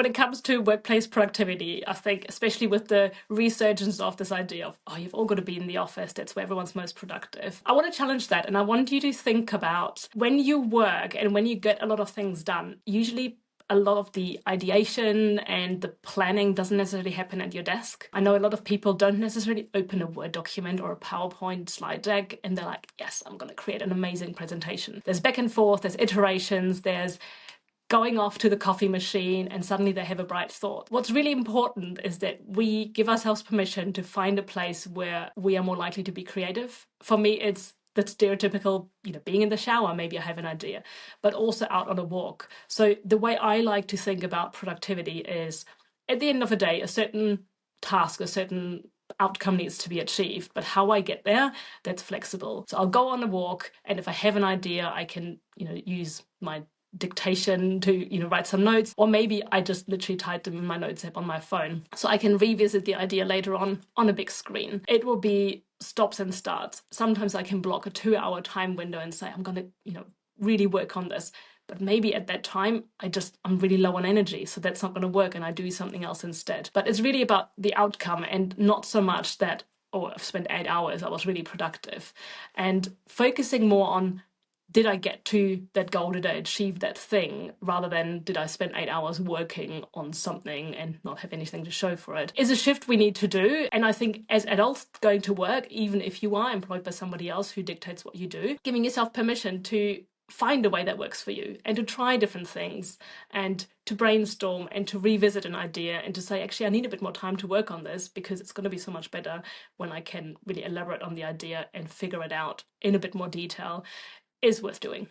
when it comes to workplace productivity, I think, especially with the resurgence of this idea of, oh, you've all got to be in the office, that's where everyone's most productive. I want to challenge that. And I want you to think about when you work and when you get a lot of things done, usually a lot of the ideation and the planning doesn't necessarily happen at your desk. I know a lot of people don't necessarily open a Word document or a PowerPoint slide deck and they're like, yes, I'm going to create an amazing presentation. There's back and forth, there's iterations, there's going off to the coffee machine, and suddenly they have a bright thought. What's really important is that we give ourselves permission to find a place where we are more likely to be creative. For me, it's the stereotypical, being in the shower, maybe I have an idea, but also out on a walk. So the way I like to think about productivity is, at the end of the day, a certain task, a certain outcome needs to be achieved, but how I get there, that's flexible. So I'll go on a walk, and if I have an idea, I can, use my dictation to write some notes, or maybe I just literally type them in my notes app on my phone so I can revisit the idea later on a big screen. It will be stops and starts. Sometimes I can block a 2-hour time window and say I'm going to really work on this, but maybe at that time I'm really low on energy, so that's not going to work and I do something else instead. But it's really about the outcome and not so much that, oh, I've spent 8 hours, I was really productive, and focusing more on, did I get to that goal? Did I achieve that thing? Rather than, did I spend 8 hours working on something and not have anything to show for it? Is a shift we need to do. And I think as adults going to work, even if you are employed by somebody else who dictates what you do, giving yourself permission to find a way that works for you and to try different things and to brainstorm and to revisit an idea and to say, actually, I need a bit more time to work on this because it's going to be so much better when I can really elaborate on the idea and figure it out in a bit more detail, is worth doing.